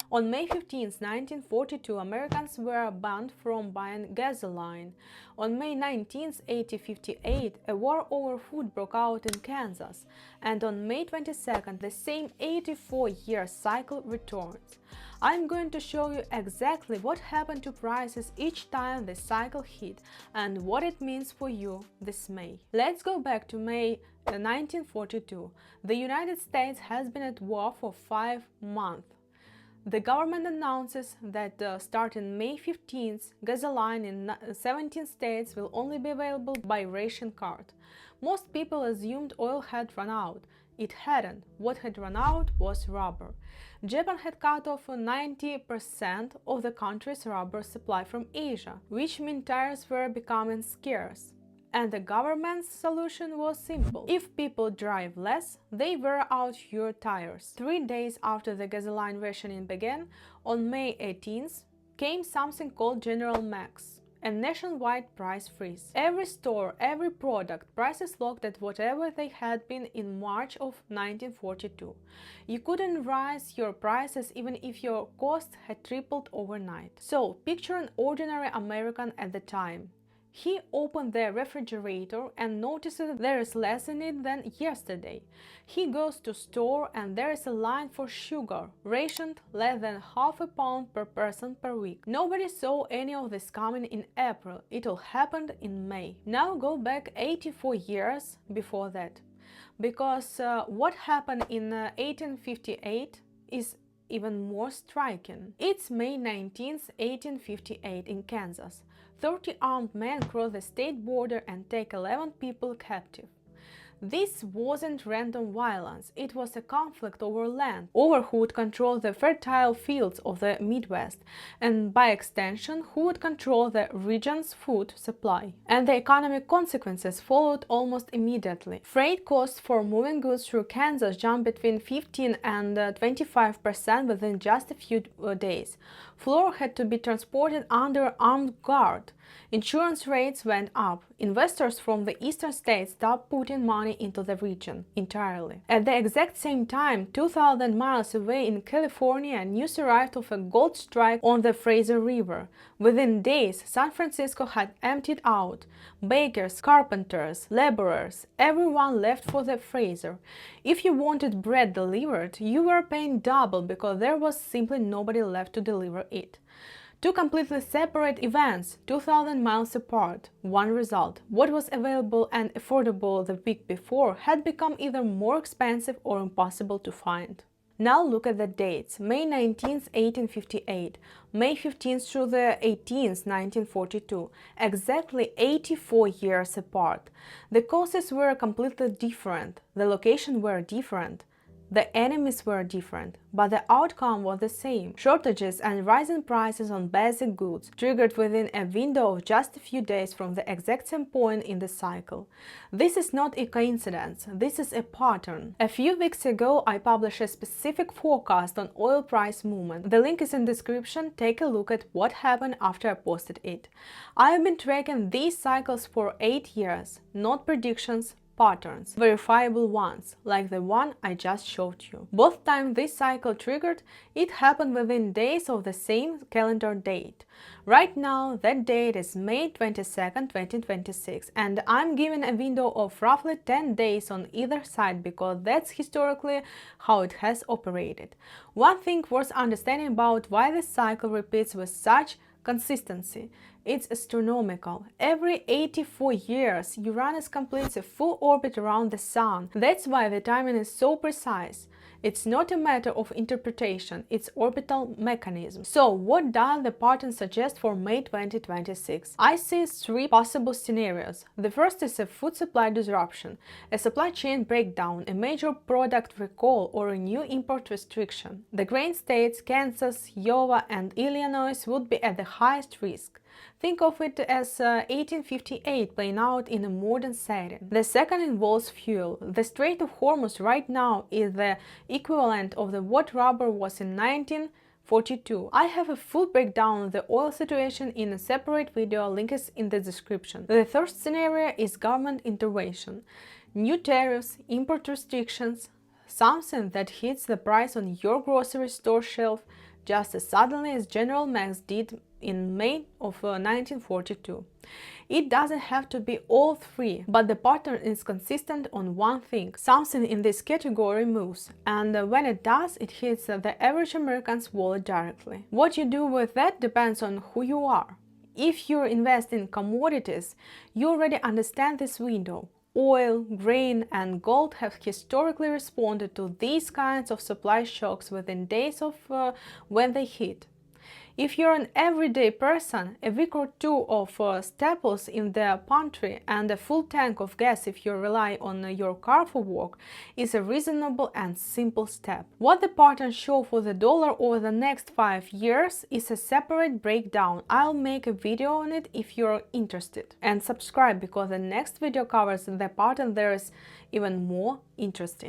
On May 15, 1942, Americans were banned from buying gasoline. On May 19, 1858, a war over food broke out in Kansas. And on May 22, the same 84-year cycle returns. I'm going to show you exactly what happened to prices each time the cycle hit and what it means for you this May. Let's go back to May 1942. The United States has been at war for 5 months. The government announces that starting May 15th, gasoline in 17 states will only be available by ration card. Most people assumed oil had run out. It hadn't. What had run out was rubber. Japan had cut off 90% of the country's rubber supply from Asia, which meant tires were becoming scarce. And the government's solution was simple. If people drive less, they wear out fewer tires. 3 days after the gasoline rationing began, on May 18th, came something called General Max, a nationwide price freeze. Every store, every product, prices locked at whatever they had been in March of 1942. You couldn't raise your prices even if your costs had tripled overnight. So, picture an ordinary American at the time. He opened the refrigerator and notices there is less in it than yesterday. He goes to store and there is a line for sugar, rationed less than half a pound per person per week. Nobody saw any of this coming in April. It all happened in May. Now go back 84 years before that. Because what happened in 1858 is even more striking. It's May 19th, 1858 in Kansas. 30 armed men cross the state border and take 11 people captive. This wasn't random violence, it was a conflict over land, over who would control the fertile fields of the Midwest, and by extension, who would control the region's food supply. And the economic consequences followed almost immediately. Freight costs for moving goods through Kansas jumped between 15 and 25% within just a few days. Flour had to be transported under armed guard. Insurance rates went up. Investors from the eastern states stopped putting money into the region entirely. At the exact same time, 2,000 miles away in California, news arrived of a gold strike on the Fraser River. Within days, San Francisco had emptied out. Bakers, carpenters, laborers, everyone left for the Fraser. If you wanted bread delivered, you were paying double because there was simply nobody left to deliver it. Two completely separate events, 2,000 miles apart. One result: what was available and affordable the week before had become either more expensive or impossible to find. Now look at the dates: May 19, 1858, May 15 through the 18th, 1942, exactly 84 years apart. The causes were completely different, the locations were different. The enemies were different, but the outcome was the same. Shortages and rising prices on basic goods, triggered within a window of just a few days from the exact same point in the cycle. This is not a coincidence, this is a pattern. A few weeks ago, I published a specific forecast on oil price movement. The link is in the description. Take a look at what happened after I posted it. I have been tracking these cycles for 8 years, not predictions, patterns, verifiable ones, like the one I just showed you. Both times this cycle triggered, it happened within days of the same calendar date. Right now, that date is May 22nd, 2026, and I'm giving a window of roughly 10 days on either side because that's historically how it has operated. One thing worth understanding about why this cycle repeats with such consistency: it's astronomical. Every 84 years, Uranus completes a full orbit around the Sun. That's why the timing is so precise. It's not a matter of interpretation, it's orbital mechanism. So, what does the pattern suggest for May 2026? I see 3 possible scenarios. The first is a food supply disruption, a supply chain breakdown, a major product recall, or a new import restriction. The grain states Kansas, Iowa, and Illinois would be at the highest risk. Think of it as 1858 playing out in a modern setting. The second involves fuel. The Strait of Hormuz right now is the equivalent of what rubber was in 1942. I have a full breakdown of the oil situation in a separate video, link is in the description. The third scenario is government intervention. New tariffs, import restrictions, something that hits the price on your grocery store shelf just as suddenly as General Max did in May of 1942. It doesn't have to be all three, but the pattern is consistent on one thing. Something in this category moves, and when it does, it hits the average American's wallet directly. What you do with that depends on who you are. If you invest in commodities, you already understand this window. Oil, grain, and gold have historically responded to these kinds of supply shocks within days of when they hit. If you're an everyday person, a week or two of staples in the pantry and a full tank of gas if you rely on your car for work is a reasonable and simple step. What the patterns show for the dollar over the next 5 years is a separate breakdown. I'll make a video on it if you're interested. And subscribe, because the next video covers the pattern that is even more interesting.